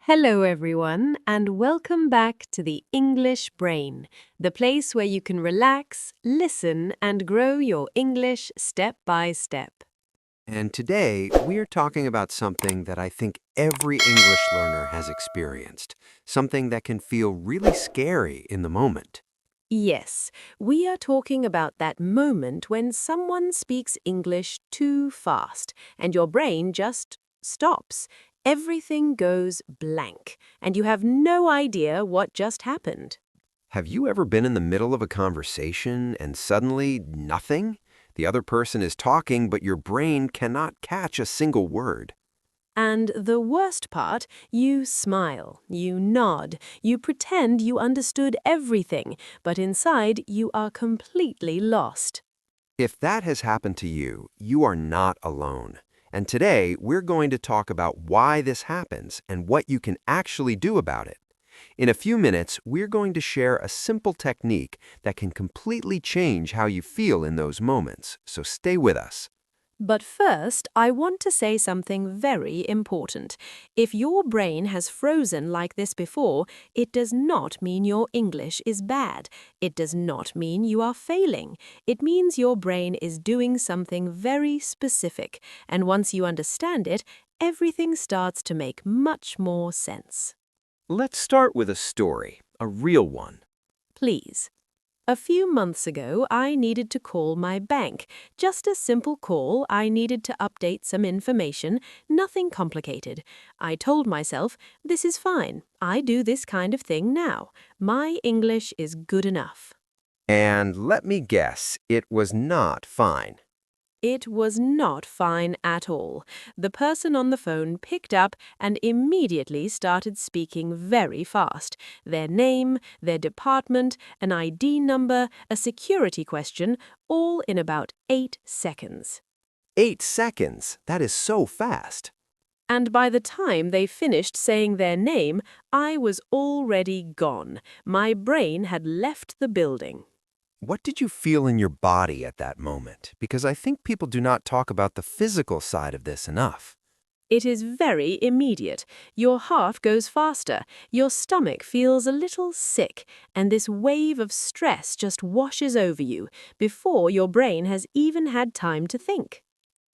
Hello, everyone, and welcome back to the English Brain, the place where you can relax, listen, and grow your English step by step. And today, we're talking about something that I think every English learner has experienced, something that can feel really scary in the moment. Yes, we are talking about that moment when someone speaks English too fast and your brain just stops. Everything goes blank, and you have no idea what just happened. Have you ever been in the middle of a conversation and suddenly nothing? The other person is talking, but your brain cannot catch a single word. And the worst part, you smile, you nod, you pretend you understood everything, but inside you are completely lost. If that has happened to you, you are not alone. And today, we're going to talk about why this happens and what you can actually do about it. In a few minutes, we're going to share a simple technique that can completely change how you feel in those moments, so stay with us. But first, I want to say something very important. If your brain has frozen like this before, it does not mean your English is bad. It does not mean you are failing. It means your brain is doing something very specific, and once you understand it, everything starts to make much more sense. Let's start with a story, a real one. Please. A few months ago, I needed to call my bank. Just a simple call. I needed to update some information, nothing complicated. I told myself, this is fine. I do this kind of thing now. My English is good enough. And let me guess, it was not fine. It was not fine at all. The person on the phone picked up and immediately started speaking very fast. Their name, their department, an ID number, a security question, all in about 8 seconds. 8 seconds, that is so fast. And by the time they finished saying their name, I was already gone. My brain had left the building. What did you feel in your body at that moment? Because I think people do not talk about the physical side of this enough. It is very immediate. Your heart goes faster, your stomach feels a little sick, and this wave of stress just washes over you before your brain has even had time to think.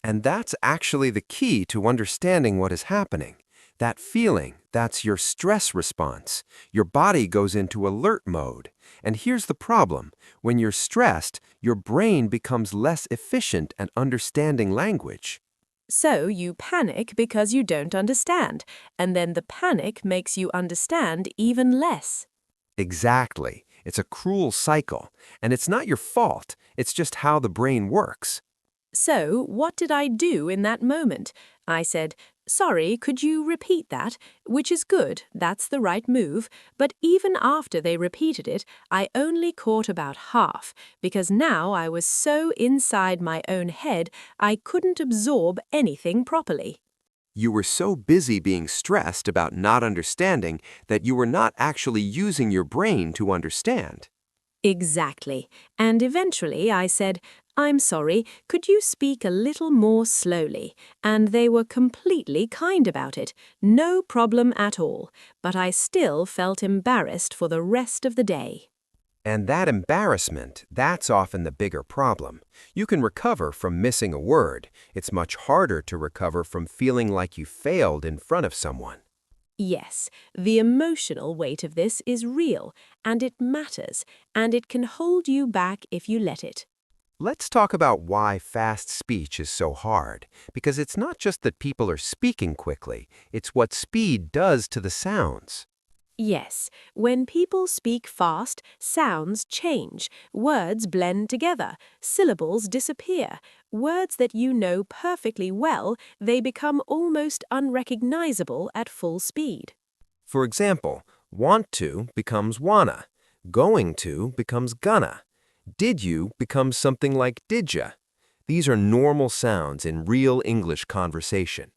And that's actually the key to understanding what is happening. That feeling, that's your stress response. Your body goes into alert mode. And here's the problem. When you're stressed, your brain becomes less efficient at understanding language. So you panic because you don't understand, and then the panic makes you understand even less. Exactly. It's a cruel cycle. And it's not your fault. It's just how the brain works. So, what did I do in that moment? I said, sorry, could you repeat that? Which is good, that's the right move. But even after they repeated it, I only caught about half, because now I was so inside my own head, I couldn't absorb anything properly. You were so busy being stressed about not understanding that you were not actually using your brain to understand. Exactly. And eventually I said, I'm sorry, could you speak a little more slowly? And they were completely kind about it. No problem at all. But I still felt embarrassed for the rest of the day. And that embarrassment, that's often the bigger problem. You can recover from missing a word. It's much harder to recover from feeling like you failed in front of someone. Yes, the emotional weight of this is real, and it matters, and it can hold you back if you let it. Let's talk about why fast speech is so hard, because it's not just that people are speaking quickly, it's what speed does to the sounds. Yes, when people speak fast, sounds change, words blend together, syllables disappear. Words that you know perfectly well, they become almost unrecognizable at full speed. For example, want to becomes wanna, going to becomes gonna, did you becomes something like didya. These are normal sounds in real English conversation.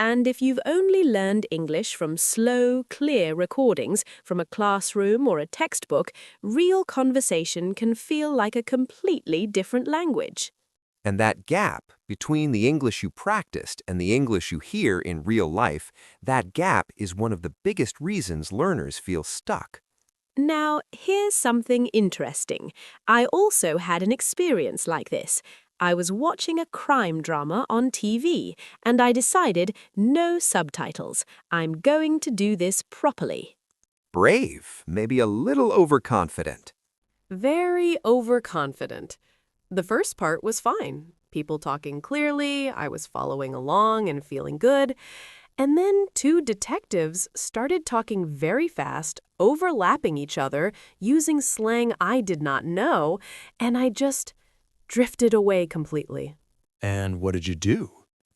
And if you've only learned English from slow, clear recordings from a classroom or a textbook, real conversation can feel like a completely different language. And that gap between the English you practiced and the English you hear in real life, that gap is one of the biggest reasons learners feel stuck. Now, here's something interesting. I also had an experience like this. I was watching a crime drama on TV, and I decided no subtitles. I'm going to do this properly. Brave, maybe a little overconfident. Very overconfident. The first part was fine. People talking clearly, I was following along and feeling good. And then two detectives started talking very fast, overlapping each other, using slang I did not know, and I just drifted away completely. And what did you do?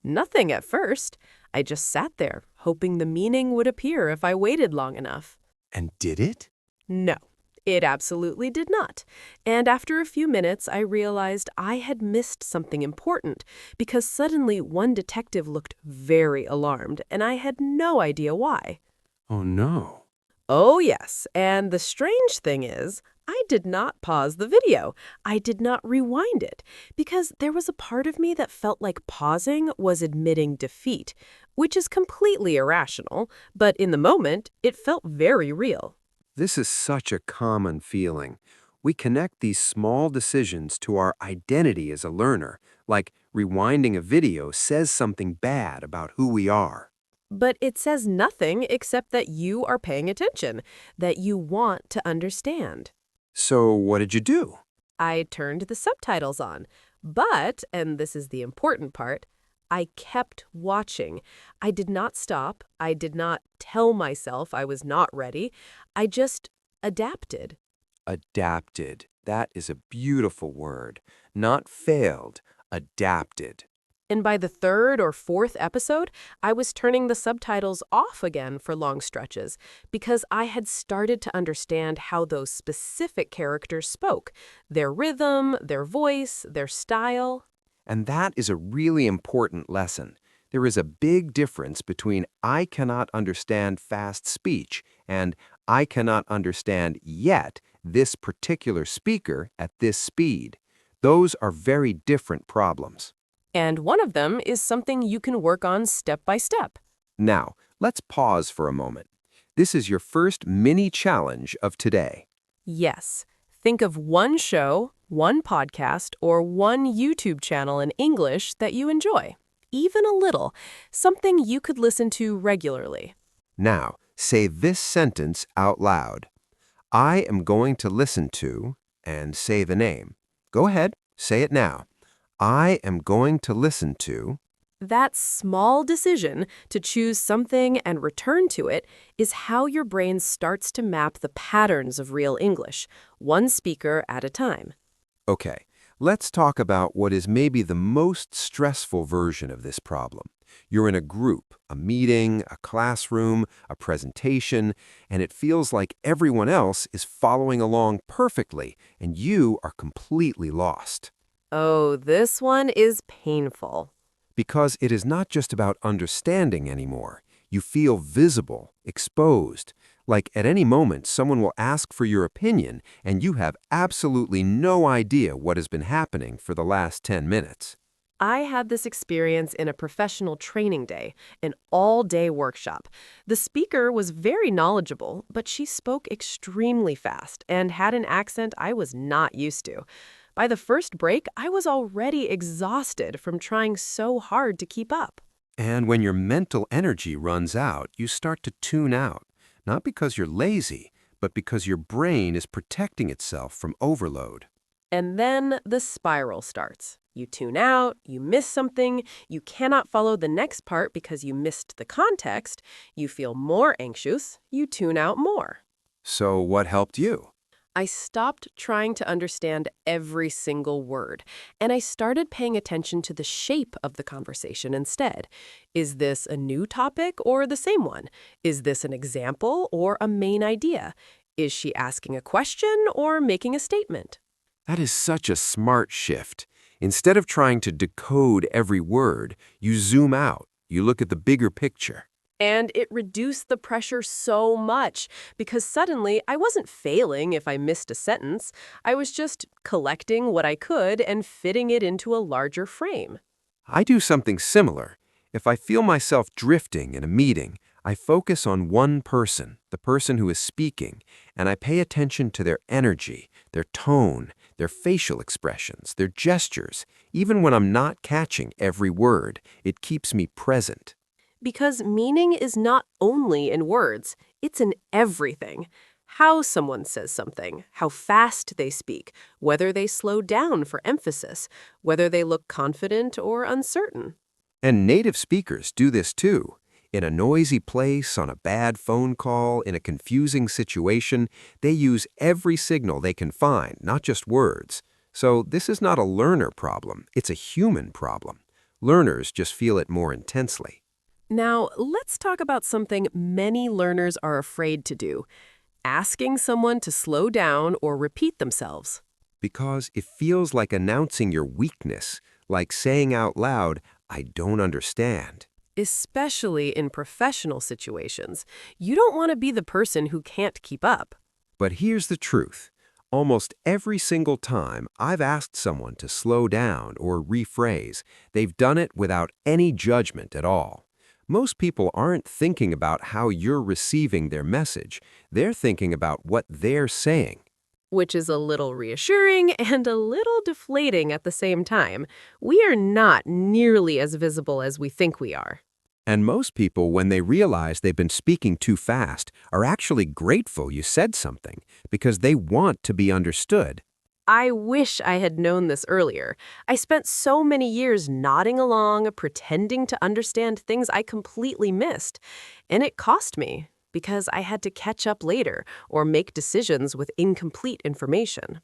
Nothing at first. I just sat there, hoping the meaning would appear if I waited long enough. And did it? No, it absolutely did not. And after a few minutes, I realized I had missed something important because suddenly one detective looked very alarmed, and I had no idea why. Oh no. Oh, yes, and the strange thing is, I did not pause the video. I did not rewind it because there was a part of me that felt like pausing was admitting defeat, which is completely irrational, but in the moment, it felt very real. This is such a common feeling. We connect these small decisions to our identity as a learner, like rewinding a video says something bad about who we are. But it says nothing except that you are paying attention, that you want to understand. So what did you do? I turned the subtitles on, but, and this is the important part, I kept watching. I did not stop. I did not tell myself I was not ready. I just adapted. Adapted. That is a beautiful word. Not failed, adapted. And by the third or fourth episode, I was turning the subtitles off again for long stretches because I had started to understand how those specific characters spoke, their rhythm, their voice, their style. And that is a really important lesson. There is a big difference between I cannot understand fast speech and I cannot understand yet this particular speaker at this speed. Those are very different problems. And one of them is something you can work on step by step. Now, let's pause for a moment. This is your first mini challenge of today. Yes. Think of one show, one podcast, or one YouTube channel in English that you enjoy. Even a little. Something you could listen to regularly. Now, say this sentence out loud. I am going to listen to, and say the name. Go ahead, say it now. I am going to listen to. That small decision to choose something and return to it is how your brain starts to map the patterns of real English, one speaker at a time. Okay, let's talk about what is maybe the most stressful version of this problem. You're in a group, a meeting, a classroom, a presentation, and it feels like everyone else is following along perfectly, and you are completely lost. Oh, this one is painful. Because it is not just about understanding anymore. You feel visible, exposed, like at any moment someone will ask for your opinion and you have absolutely no idea what has been happening for the last 10 minutes. I had this experience in a professional training day, an all-day workshop. The speaker was very knowledgeable, but she spoke extremely fast and had an accent I was not used to. By the first break, I was already exhausted from trying so hard to keep up. And when your mental energy runs out, you start to tune out, not because you're lazy, but because your brain is protecting itself from overload. And then the spiral starts. You tune out, you miss something, you cannot follow the next part because you missed the context, you feel more anxious, you tune out more. So what helped you? I stopped trying to understand every single word, and I started paying attention to the shape of the conversation instead. Is this a new topic or the same one? Is this an example or a main idea? Is she asking a question or making a statement? That is such a smart shift. Instead of trying to decode every word, you zoom out. You look at the bigger picture. And it reduced the pressure so much because suddenly I wasn't failing if I missed a sentence. I was just collecting what I could and fitting it into a larger frame. I do something similar. If I feel myself drifting in a meeting, I focus on one person, the person who is speaking, and I pay attention to their energy, their tone, their facial expressions, their gestures. Even when I'm not catching every word, it keeps me present. Because meaning is not only in words, it's in everything. How someone says something, how fast they speak, whether they slow down for emphasis, whether they look confident or uncertain. And native speakers do this too. In a noisy place, on a bad phone call, in a confusing situation, they use every signal they can find, not just words. So this is not a learner problem, it's a human problem. Learners just feel it more intensely. Now, let's talk about something many learners are afraid to do: asking someone to slow down or repeat themselves. Because it feels like announcing your weakness, like saying out loud, I don't understand. Especially in professional situations. You don't want to be the person who can't keep up. But here's the truth. Almost every single time I've asked someone to slow down or rephrase, they've done it without any judgment at all. Most people aren't thinking about how you're receiving their message. They're thinking about what they're saying. Which is a little reassuring and a little deflating at the same time. We are not nearly as visible as we think we are. And most people, when they realize they've been speaking too fast, are actually grateful you said something because they want to be understood. I wish I had known this earlier. I spent so many years nodding along, pretending to understand things I completely missed. And it cost me, because I had to catch up later or make decisions with incomplete information.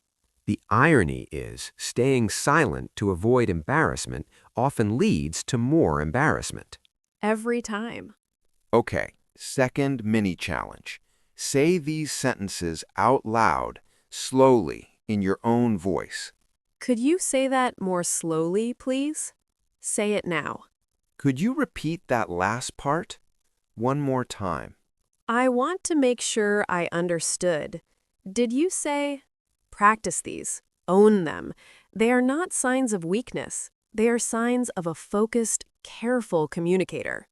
The irony is, staying silent to avoid embarrassment often leads to more embarrassment. Every time. Okay, second mini challenge. Say these sentences out loud, slowly, in your own voice. Could you say that more slowly, please? Say it now. Could you repeat that last part? One more time. I want to make sure I understood. Did you say, practice these, own them? They are not signs of weakness. They are signs of a focused, careful communicator.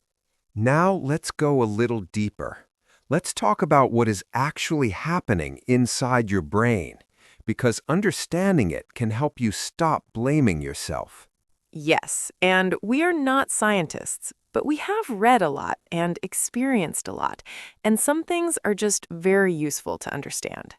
Now let's go a little deeper. Let's talk about what is actually happening inside your brain, because understanding it can help you stop blaming yourself. Yes, and we are not scientists, but we have read a lot and experienced a lot, and some things are just very useful to understand.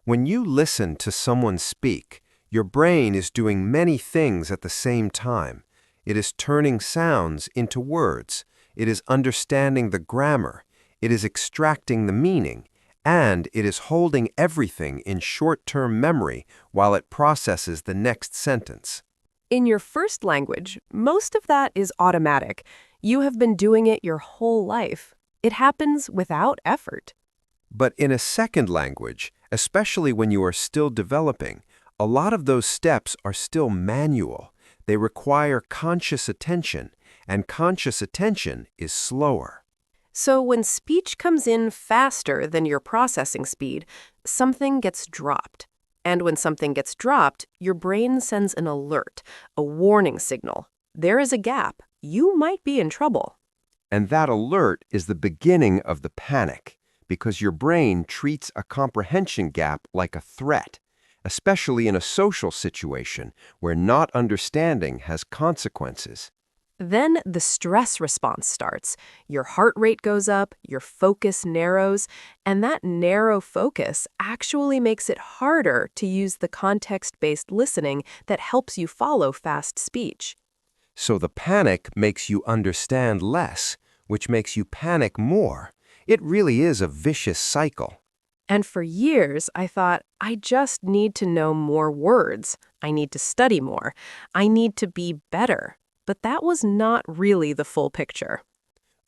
When you listen to someone speak, your brain is doing many things at the same time. It is turning sounds into words. It is understanding the grammar. It is extracting the meaning. And it is holding everything in short-term memory while it processes the next sentence. In your first language, most of that is automatic. You have been doing it your whole life. It happens without effort. But in a second language, especially when you are still developing, a lot of those steps are still manual. They require conscious attention, and conscious attention is slower. So when speech comes in faster than your processing speed, something gets dropped. And when something gets dropped, your brain sends an alert, a warning signal. There is a gap. You might be in trouble. And that alert is the beginning of the panic, because your brain treats a comprehension gap like a threat, especially in a social situation where not understanding has consequences. Then the stress response starts. Your heart rate goes up, your focus narrows, and that narrow focus actually makes it harder to use the context-based listening that helps you follow fast speech. So the panic makes you understand less, which makes you panic more. It really is a vicious cycle. And for years, I thought, I just need to know more words. I need to study more. I need to be better. But that was not really the full picture.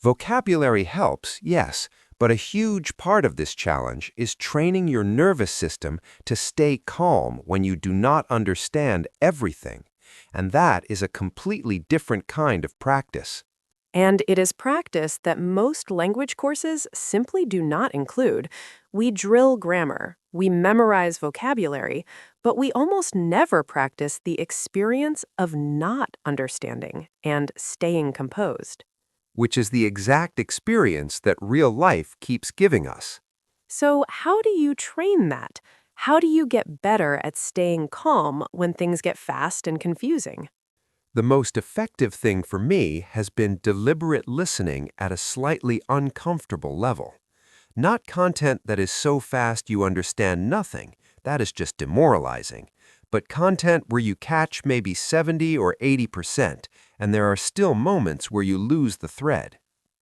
Vocabulary helps, yes, but a huge part of this challenge is training your nervous system to stay calm when you do not understand everything. And that is a completely different kind of practice. And it is practice that most language courses simply do not include. We drill grammar, we memorize vocabulary, but we almost never practice the experience of not understanding and staying composed. Which is the exact experience that real life keeps giving us. So, how do you train that? How do you get better at staying calm when things get fast and confusing? The most effective thing for me has been deliberate listening at a slightly uncomfortable level. Not content that is so fast you understand nothing, that is just demoralizing, but content where you catch maybe 70 or 80%, and there are still moments where you lose the thread.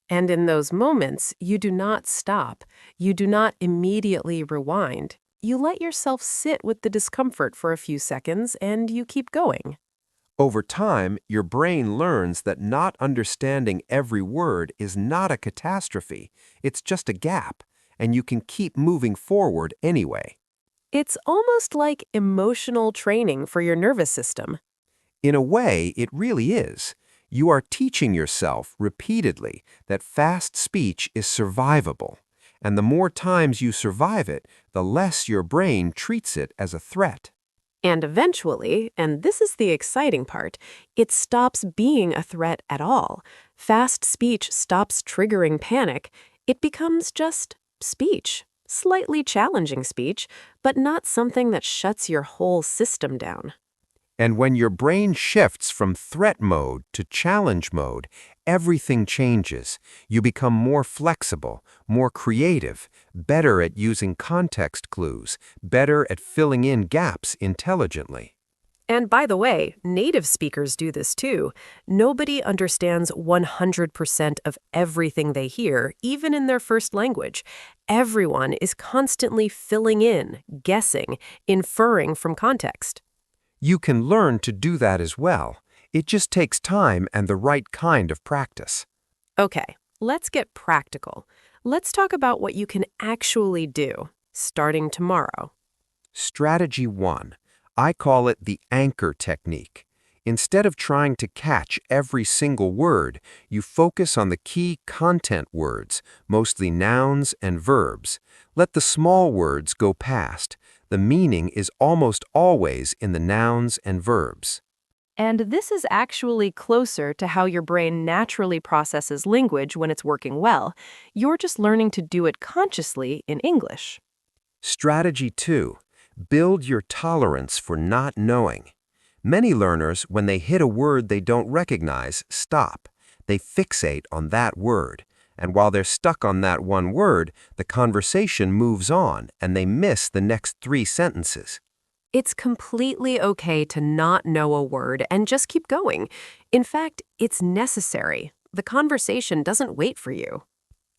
And in those moments, you do not stop. You do not immediately rewind. You let yourself sit with the discomfort for a few seconds and you keep going. Over time, your brain learns that not understanding every word is not a catastrophe, it's just a gap, and you can keep moving forward anyway. It's almost like emotional training for your nervous system. In a way, it really is. You are teaching yourself repeatedly that fast speech is survivable, and the more times you survive it, the less your brain treats it as a threat. And eventually, and this is the exciting part, it stops being a threat at all. Fast speech stops triggering panic. It becomes just speech. Slightly challenging speech, but not something that shuts your whole system down. And when your brain shifts from threat mode to challenge mode, everything changes. You become more flexible, more creative, better at using context clues, better at filling in gaps intelligently. And by the way, native speakers do this too. Nobody understands 100% of everything they hear, even in their first language. Everyone is constantly filling in, guessing, inferring from context. You can learn to do that as well. It just takes time and the right kind of practice. Okay, let's get practical. Let's talk about what you can actually do, starting tomorrow. Strategy 1. I call it the anchor technique. Instead of trying to catch every single word, you focus on the key content words, mostly nouns and verbs. Let the small words go past. The meaning is almost always in the nouns and verbs. And this is actually closer to how your brain naturally processes language when it's working well. You're just learning to do it consciously in English. Strategy 2. Build your tolerance for not knowing. Many learners, when they hit a word they don't recognize, stop. They fixate on that word. And while they're stuck on that one word, the conversation moves on and they miss the next 3 sentences. It's completely okay to not know a word and just keep going. In fact, it's necessary. The conversation doesn't wait for you.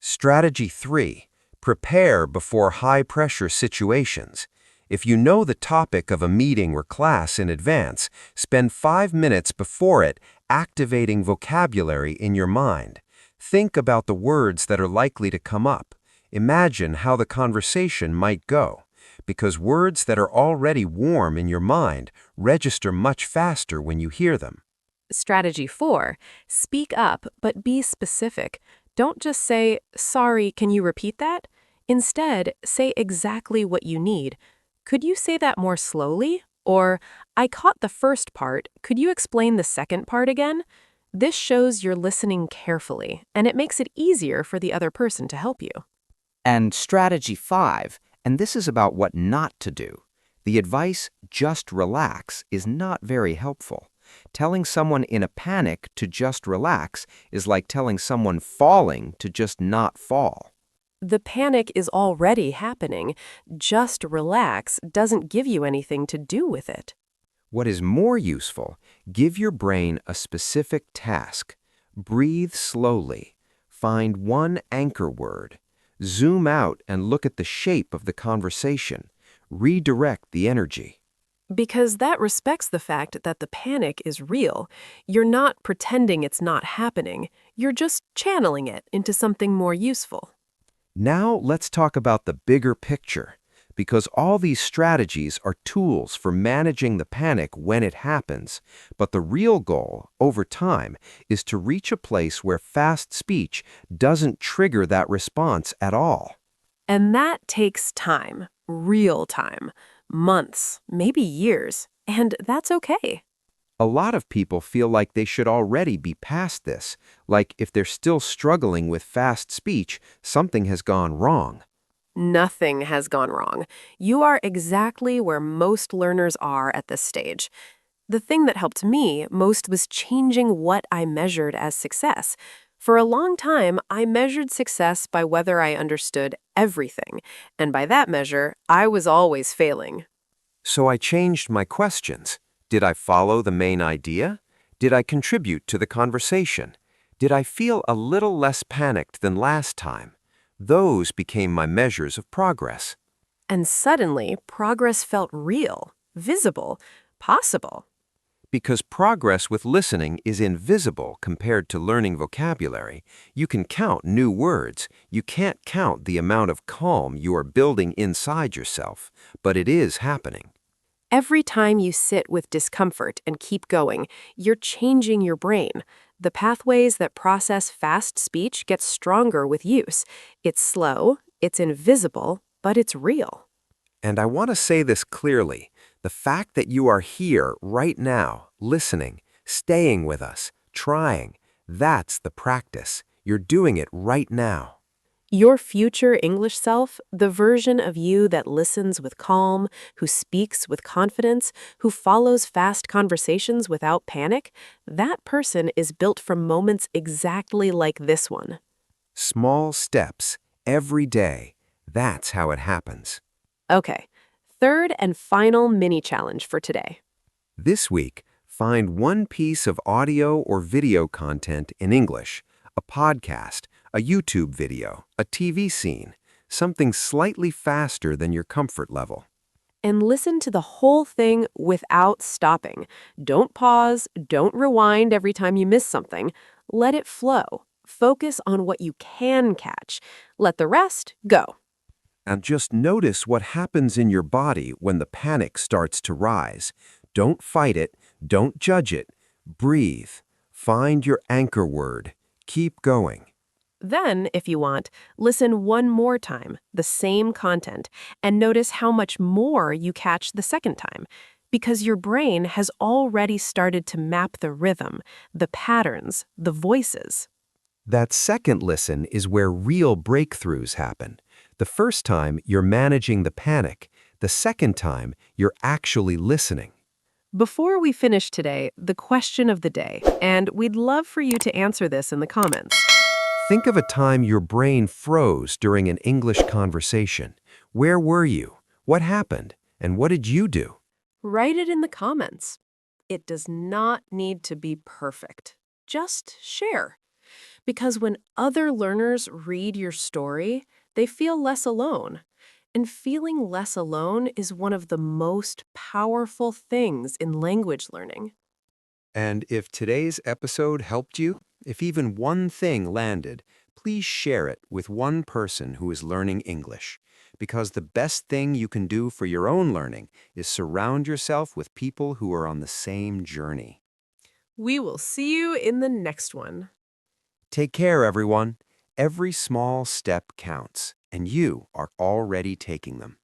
Strategy 3. Prepare before high-pressure situations. If you know the topic of a meeting or class in advance, spend 5 minutes before it activating vocabulary in your mind. Think about the words that are likely to come up. Imagine how the conversation might go, because words that are already warm in your mind register much faster when you hear them. Strategy 4. Speak up, but be specific. Don't just say, "Sorry, can you repeat that?" Instead, say exactly what you need. Could you say that more slowly? Or, "I caught the first part. Could you explain the second part again?" This shows you're listening carefully, and it makes it easier for the other person to help you. And strategy 5, and this is about what not to do. The advice, "just relax," is not very helpful. Telling someone in a panic to just relax is like telling someone falling to just not fall. The panic is already happening. Just relax doesn't give you anything to do with it. What is more useful, give your brain a specific task. Breathe slowly. Find one anchor word. Zoom out and look at the shape of the conversation. Redirect the energy. Because that respects the fact that the panic is real. You're not pretending it's not happening. You're just channeling it into something more useful. Now let's talk about the bigger picture. because all these strategies are tools for managing the panic when it happens, but the real goal, over time, is to reach a place where fast speech doesn't trigger that response at all. And that takes time, real time, months, maybe years, and that's okay. A lot of people feel like they should already be past this, like if they're still struggling with fast speech, something has gone wrong. Nothing has gone wrong. You are exactly where most learners are at this stage. The thing that helped me most was changing what I measured as success. For a long time, I measured success by whether I understood everything, and by that measure, I was always failing. So I changed my questions. Did I follow the main idea? Did I contribute to the conversation? Did I feel a little less panicked than last time? Those became my measures of progress. And suddenly, progress felt real, visible, possible. Because progress with listening is invisible compared to learning vocabulary, you can count new words. You can't count the amount of calm you are building inside yourself, but it is happening. Every time you sit with discomfort and keep going, you're changing your brain. The pathways that process fast speech get stronger with use. It's slow, it's invisible, but it's real. And I want to say this clearly. The fact that you are here right now, listening, staying with us, trying, that's the practice. You're doing it right now. Your future English self, the version of you that listens with calm, who speaks with confidence, who follows fast conversations without panic, that person is built from moments exactly like this one. Small steps, every day. That's how it happens. Okay, third and final mini challenge for today. This week, find one piece of audio or video content in English, a podcast, a YouTube video, a TV scene, something slightly faster than your comfort level. And listen to the whole thing without stopping. Don't pause, don't rewind every time you miss something. Let it flow. Focus on what you can catch. Let the rest go. And just notice what happens in your body when the panic starts to rise. Don't fight it, don't judge it. Breathe. Find your anchor word. Keep going. Then, if you want, listen one more time, the same content, and notice how much more you catch the second time, because your brain has already started to map the rhythm, the patterns, the voices. That second listen is where real breakthroughs happen. The first time, you're managing the panic. The second time, you're actually listening. Before we finish today, the question of the day, and we'd love for you to answer this in the comments. Think of a time your brain froze during an English conversation. Where were you? What happened? And what did you do? Write it in the comments. It does not need to be perfect. Just share. Because when other learners read your story, they feel less alone. And feeling less alone is one of the most powerful things in language learning. And if today's episode helped you, if even one thing landed, please share it with one person who is learning English. Because the best thing you can do for your own learning is surround yourself with people who are on the same journey. We will see you in the next one. Take care, everyone. Every small step counts, and you are already taking them.